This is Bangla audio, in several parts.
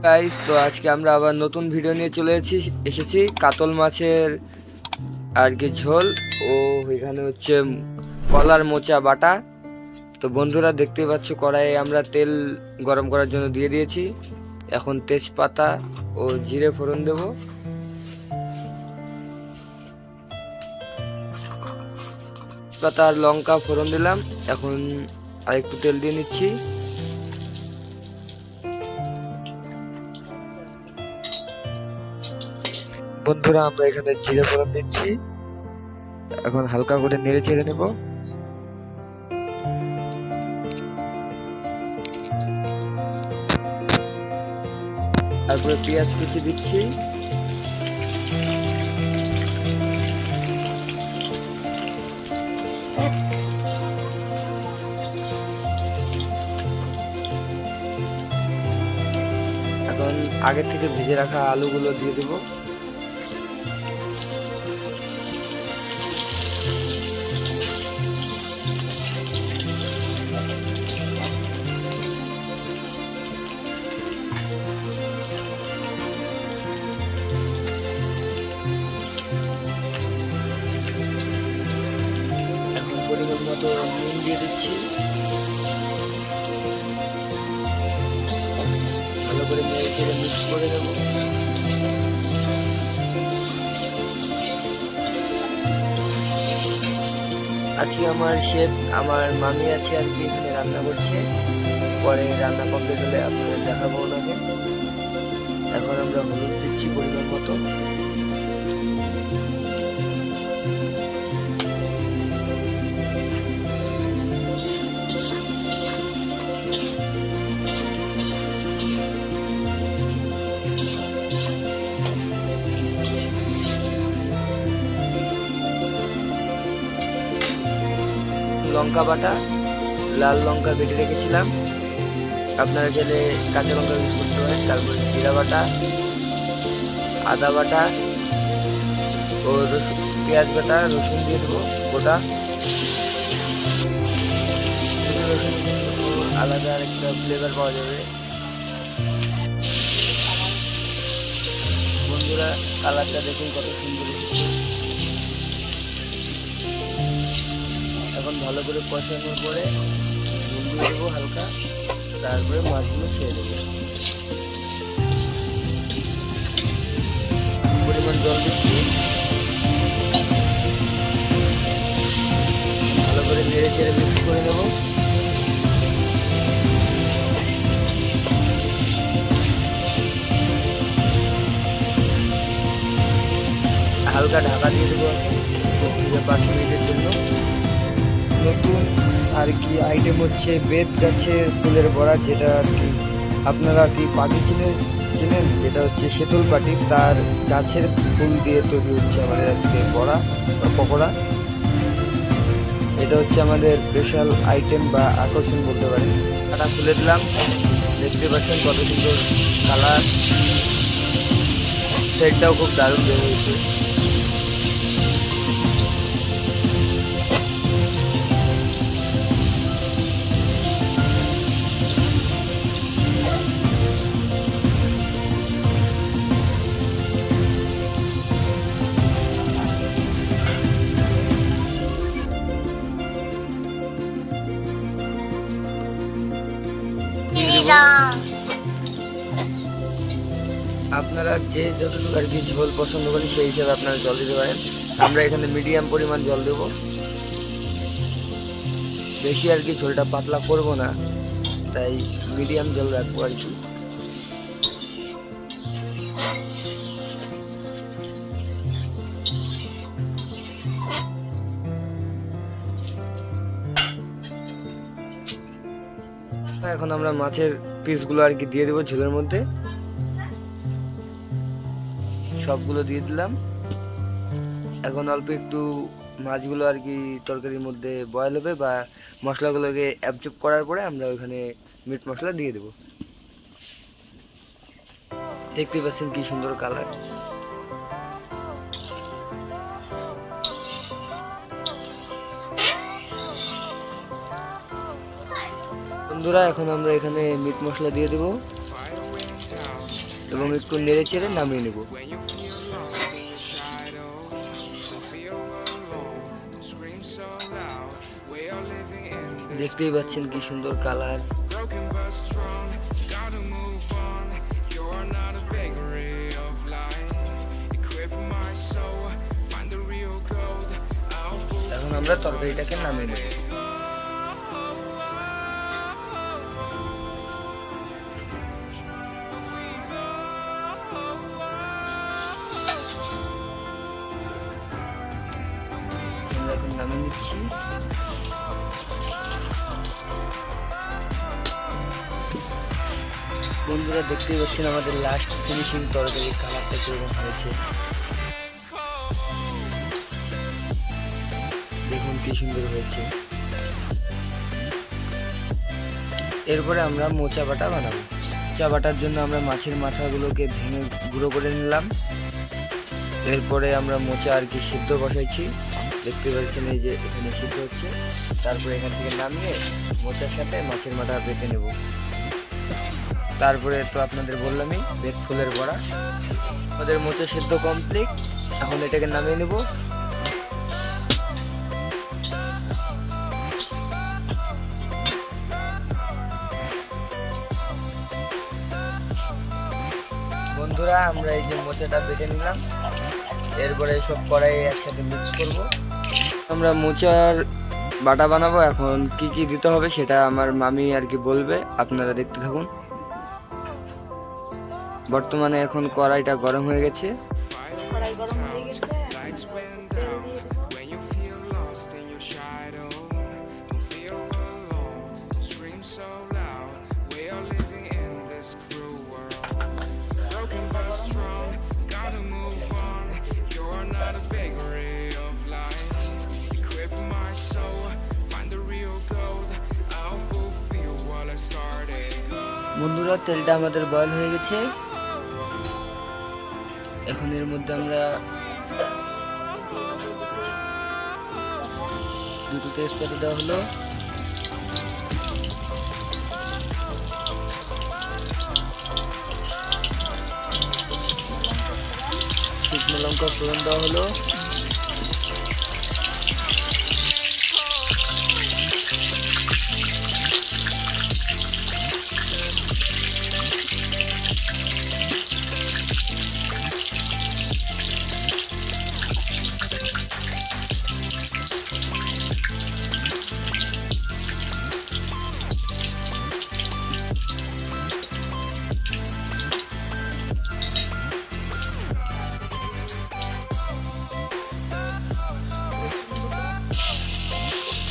গাইস, তো আজকে আমরা আবার নতুন ভিডিও নিয়ে চলে এসেছি কাতল মাছের আর কি ঝোল। ও এখানে হচ্ছে কলার মোচা বাটা। তো বন্ধুরা দেখতেই পাচ্ছ, কড়াইয়ে আমরা তেল গরম করার জন্য দিয়ে দিয়েছি। এখন তেজপাতা ও জিরে ফোড়ন দেব। তেজপাতা আর লঙ্কা ফোড়ন দিলাম। এখন আরেকটু তেল দিয়ে নিচ্ছি। বন্ধুরা, আমরা এখানে জিরে ফোড়ন দিচ্ছি। এখন হালকা করে নেড়ে চেড়ে নেব। তারপরে পেঁয়াজ কুচি দিচ্ছি। এখন আগে থেকে ভেজে রাখা আলুগুলো দিয়ে দেব। এখন পরিমাণ মতো নুন দিয়ে দিচ্ছি। ভালো করে নেড়ে চেড়ে মিক্স করে দেবো। আজকে আমার শেফ আমার মামি আছে আর কি, এখানে রান্না করছে। পরে রান্না কমপ্লিট হলে আপনাদের দেখাবো ওনাকে। এখন আমরা হলুদ দিচ্ছি পরিমাণ মতো। লঙ্কা বাটা, লাল লঙ্কা বেটে রেখেছিলাম, আপনারা চাইলে কাঁচা লঙ্কা ইউজ করতে পারেন। তারপরে জিরা বাটা, আদা বাটা ও পেঁয়াজ বাটা, রসুন দিয়ে দেবো গোটা। রসুন আলাদা আরেকটা ফ্লেভার পাওয়া যাবে। বন্ধুরা, কালারটা দেখুন কত সুন্দর এসেছে। এখন ভালো করে কষানোর পরে নুন দিয়ে দেবো হালকা। তারপরে মাছগুলো ছেড়ে দেবো। পরিমাণ জল দিচ্ছি। ভালো করে নেড়ে চেড়ে মিক্স করে নেব। হালকা ঢাকা দিয়ে দেবো 5 মিনিটের জন্য। নতুন আর কি আইটেম হচ্ছে বেত গাছের ফুলের বড়া, যেটা আর কি আপনারা কি পাটি চিনেন, যেটা হচ্ছে শীতল পাটি, তার গাছের ফুল দিয়ে তৈরি হচ্ছে আমাদের আজকে বড়া বা পকোড়া। এটা হচ্ছে আমাদের স্পেশাল আইটেম বা আকর্ষণ বলতে পারেন। কাটা খুলে দিলাম, দেখতে পাচ্ছেন কত সুন্দর কালার। সেটটাও খুব দারুণ বের হয়েছে। আপনারা যে যতটুকু আর কি ঝোল পছন্দ করেন সেই হিসাবে আপনারা জল দিতে পারেন। আমরা এখানে মিডিয়াম পরিমাণ জল দেব, বেশি আর কি ঝোলটা পাতলা করব না, তাই মিডিয়াম জল রাখবো আর কি। এখন আমরা মাছের পিসগুলো আর কি দিয়ে দেবো ঝোলের মধ্যে। সবগুলো দিয়ে দিলাম। এখন অল্প একটু মাছগুলো আর কি তরকারির মধ্যে বয়েল হবে বা মশলাগুলোকে অ্যাবজর্ব করার পরে আমরা ওইখানে মিট মশলা দিয়ে দেবো। দেখতে পাচ্ছেন কি সুন্দর কালার। বন্ধুরা, এখন আমরা এখানে মিট মশলা দিয়ে দেবো। এবং একটু নেড়ে চেড়ে নামিয়ে নেব। দেখতেই পাচ্ছেন কি সুন্দর কালার। এখন আমরা তরকারিটাকে নামিয়ে নেব। আমরা এখন নামিয়ে নিচ্ছি। বন্ধুরা দেখতেই পাচ্ছেন আমাদের লাস্ট ফিনিশিং তরকারির কালারটা কিরকম হয়েছে। দেখুন কি সুন্দর হয়েছে। এরপরে আমরা মোচা বাটা বানাবো। মোচা বাটার জন্য আমরা মাছের মাথাগুলোকে ভেঙে গুঁড়ো করে নিলাম। এরপরে আমরা মোচা আর কি সিদ্ধ বসাইছি, দেখতে পাচ্ছেন এই যে এখানে সিদ্ধ হচ্ছে। তারপরে এখান থেকে নামিয়ে মোচার সাথে মাছের মাথা বেটে নেব। তারপরে তো আপনাদের বললামই বেত ফুলের বড়া। আমাদের মোচা সিদ্ধ কমপ্লিট। এখন এটাকে নামিয়ে নেব। বন্ধুরা আমরা এই যে মোচাটা বেটে নিলাম। এরপরে সব কড়াই একসাথে মিক্স করব। আমরা মোচার বাটা বানাবো। এখন কি কি দিতে হবে সেটা আমার মামি আর কি বলবে, আপনারা দেখতে থাকুন। বর্তমানে এখন কড়াইটা গরম হয়ে গেছে। কড়াই গরম হয়ে গেছে, তেল দিয়ে দেবো। বন্ধুরা তেলটা আমাদের বয়েল হয়ে গেছে। এখন এর মধ্যে আমরা দুটো তেজপাতা দেওয়া হলো। শুকনো লঙ্কা ফোড়ন দেওয়া হলো।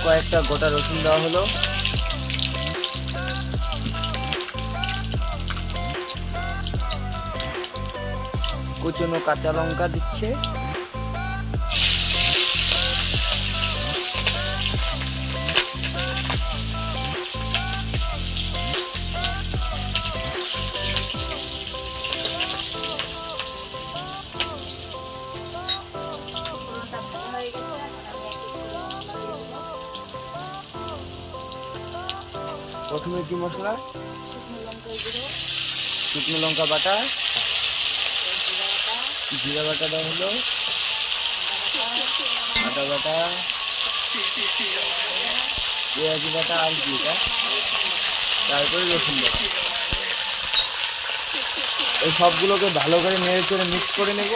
কয়েকটা গোটা রসুন দেওয়া হলো। কুচনো কাঁচা লঙ্কা দিচ্ছে। প্রথমে কি মশলা? শুকনো লঙ্কা বাটা, জিরা বাটা দেওয়া হলো, আদা বাটা, পেঁয়াজ বাটা আর জিরা, তারপরে রসুন বাটা। এই সবগুলোকে ভালো করে নেড়ে চেড়ে মিক্স করে নেব।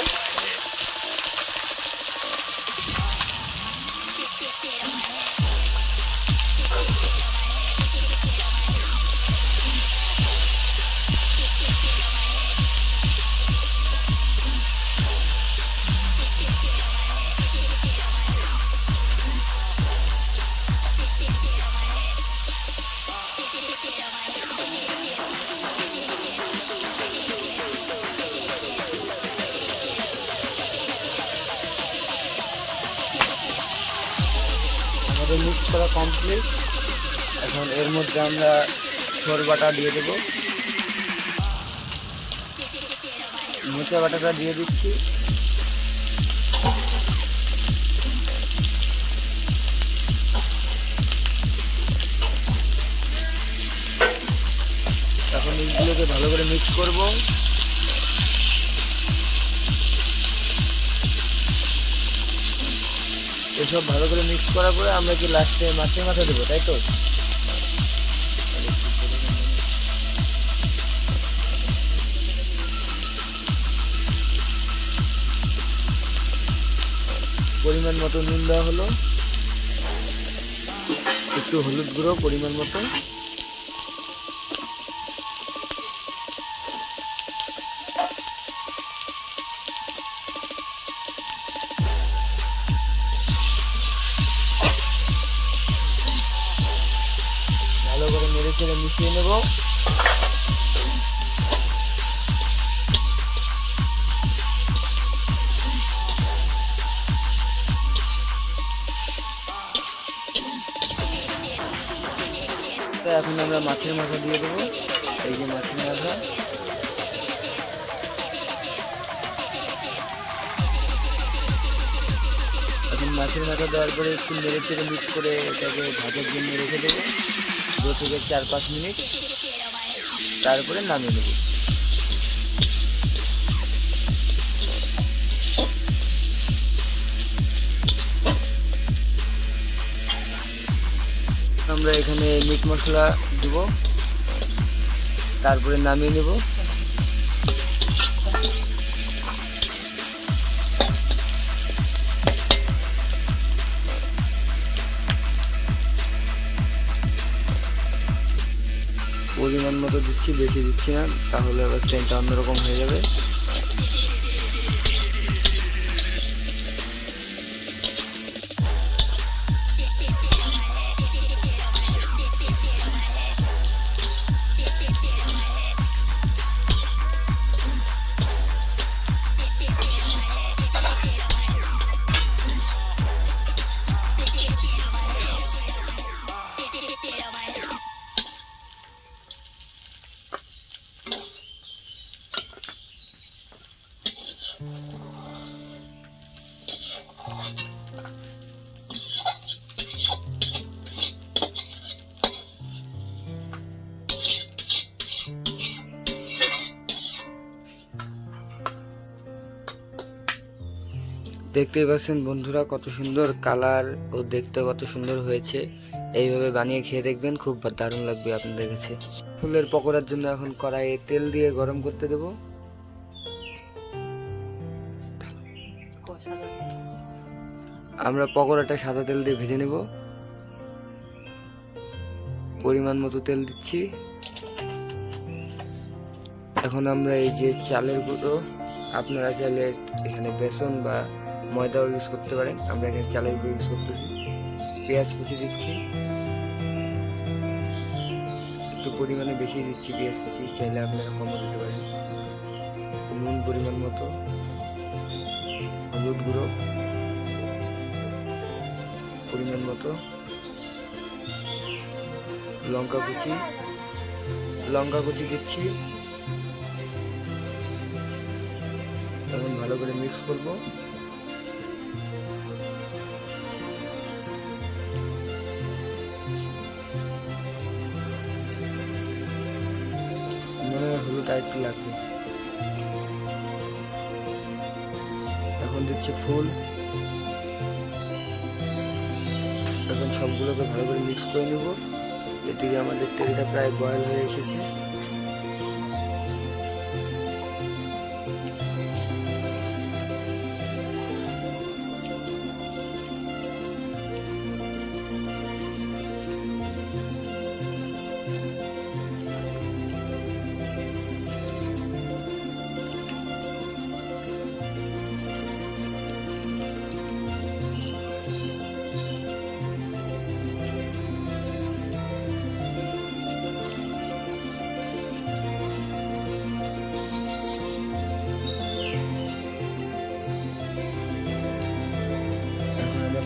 আমাদের মিক্স করা কমপ্লিট। এখন এর মধ্যে আমরা ছোর বাটা দিয়ে দেব। মোচা বাটাটা দিয়ে দিচ্ছি। এখন এইগুলোকে ভালো করে মিক্স করব। এসব ভালো করে মিক্স করার পরে আমরা কি লাস্টে মাছের মাথা দেবো, তাই তো? পরিমাণ মতো নুন দেওয়া হলো, একটু হলুদ গুঁড়ো পরিমাণ মতো, ভালো করে নেড়ে চেড়ে মিশিয়ে নেব। এখন আমরা মাছের মাথা দিয়ে দেবো, এই যে মাছের মাথা। এখন মাছের মাথা দেওয়ার পরে একটু নেড়ে চেড়ে মিক্স করে এটাকে ভাজার জন্য রেখে দেবো 2 থেকে 4-5 মিনিট, তারপরে নামিয়ে নেব। আমরা এখানে মিট মশলা দেব, তারপরে নামিয়ে নেব। পরিমাণ মতো দিচ্ছি, বেশি দিচ্ছি না, তাহলে আবার সেন্টটা অন্যরকম হয়ে যাবে। দেখতেই পাচ্ছেন বন্ধুরা কত সুন্দর কালার ও দেখতে কত সুন্দর হয়েছে। এইভাবে বানিয়ে খেয়ে দেখবেন, খুব দারুণ লাগবে আপনাদের কাছে। ফুলের পকোড়ার জন্য এখন কড়াইয়ে তেল দিয়ে গরম করতে দেব। আমরা পকোড়াটা সাদা তেল দিয়ে ভেজে নেব। পরিমাণ মতো তেল দিচ্ছি। এখন আমরা এই যে চালের গুঁড়ো, আপনারা চাইলে এখানে বেসন বা ময়দাও ইউজ করতে পারেন, আমরা এখানে চালের গুঁড়ো ইউজ করতেছি। পেঁয়াজ কুচি দিচ্ছি, একটু পরিমাণে বেশি দিচ্ছি পেঁয়াজ কুচি, চাইলে আপনারা কমও দিতে পারেন। নুন পরিমাণ মতো, হলুদ গুঁড়ো পরিমাণ মতো, লঙ্কা কুচি দিচ্ছি। এখন ভালো করে মিক্স করব। মনে হয় হলুদ আর একটু লাগবে। এখন দিচ্ছি ফুল। এখন সবগুলোকে ভালো করে মিক্স করে নেব। এদিকে আমাদের তেলটা প্রায় বয়েল হয়ে এসেছে।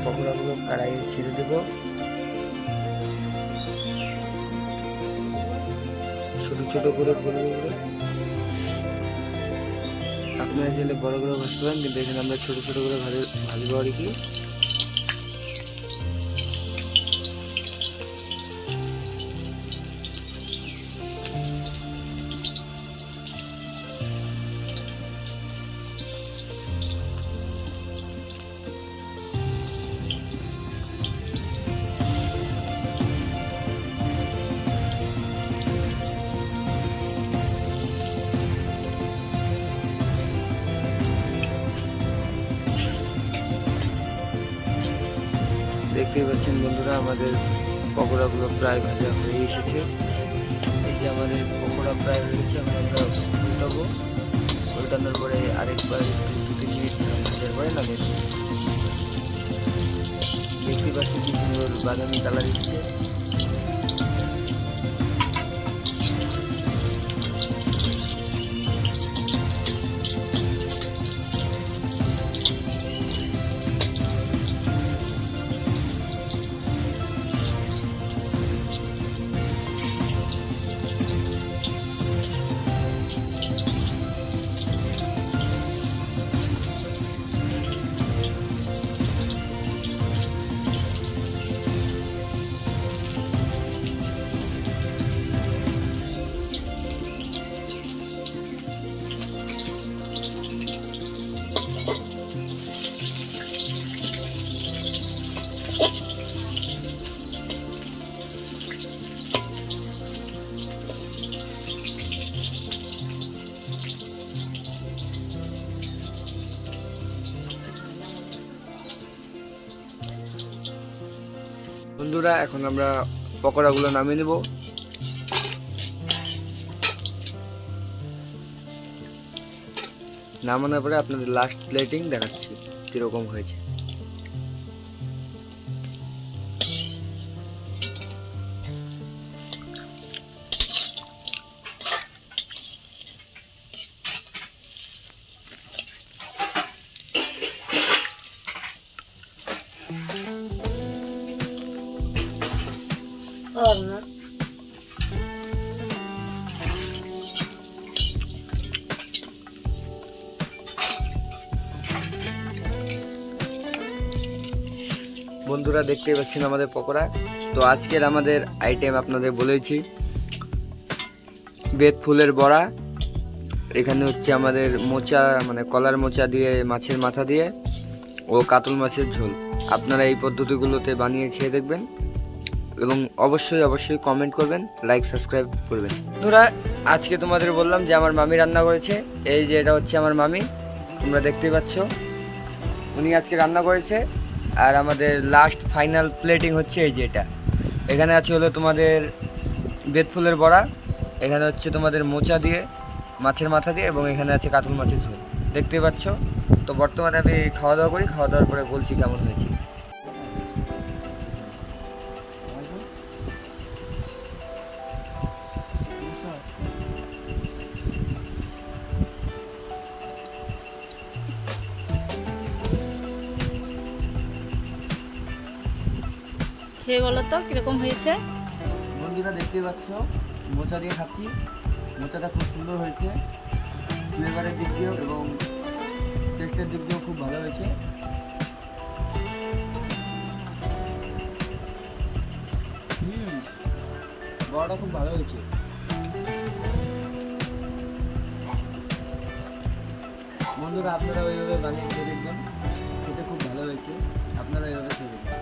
পকোড়াগুলো কড়াইয়ে ছেড়ে দেব। ছোট ছোট করে করবো। আপনারা চাইলে বড় করে ভাজতে পারেন, কিন্তু এখানে আমরা ছোট ছোট করে ভাজবো আর কি। দেখতেই পাচ্ছেন বন্ধুরা, আমাদের পকোড়াগুলো প্রায় ভাজা হয়ে এসেছে। এই যে আমাদের পকোড়া প্রায় হয়ে গেছে, এখন আমরা উল্টাবো। উল্টানোর পরে আরেকবার 2-3 মিনিট ভাজার পরে নামিয়ে দেবো। দেখতে পাচ্ছি কি সুন্দর বাদামি কালার দিচ্ছে। বন্ধুরা এখন আমরা পকোড়াগুলো নামিয়ে নেব। নামানোর পরে আপনাদের লাস্ট প্লেটিং দেখাচ্ছি কিরকম হয়েছে। বন্ধুরা দেখতেই পাচ্ছেন আমাদের পকোড়া। তো আজকের আমাদের আইটেম আপনাদের বলেছি, বেত ফুলের বড়া, এখানে হচ্ছে আমাদের মোচা মানে কলার মোচা দিয়ে মাছের মাথা দিয়ে ও কাতল মাছের ঝোল। আপনারা এই পদ্ধতিগুলোতে বানিয়ে খেয়ে দেখবেন এবং অবশ্যই অবশ্যই কমেন্ট করবেন, লাইক সাবস্ক্রাইব করবেন। বন্ধুরা আজকে তোমাদের বললাম যে আমার মামি রান্না করেছে। এই যে এটা হচ্ছে আমার মামি, তোমরা দেখতেই পাচ্ছ, উনি আজকে রান্না করেছে। আর আমাদের লাস্ট ফাইনাল প্লেটিং হচ্ছে এই যে এটা। এখানে আছে হলো তোমাদের বেত ফুলের বড়া, এখানে হচ্ছে তোমাদের মোচা দিয়ে মাছের মাথা দিয়ে, এবং এখানে আছে কাতল মাছের ঝোল, দেখতেই পাচ্ছ। তো বর্তমানে আমি খাওয়া দাওয়া করি, খাওয়া দাওয়ার পরে বলছি কেমন হয়েছে। খেয়ে বলো তো কিরকম হয়েছে। বন্ধুরা দেখতেই পাচ্ছ, মোচা দিয়ে খাচ্ছি। মোচাটা খুব সুন্দর হয়েছে, ফ্লেভারের দিক দিয়েও এবং টেস্টের দিক দিয়েও খুব ভালো হয়েছে। বড়াটা খুব ভালো হয়েছে। বন্ধুরা আপনারা ওইভাবে বানিয়ে খেয়ে দেখবেন, খেতে খুব ভালো হয়েছে। আপনারা এইভাবে খেয়ে দেখবেন।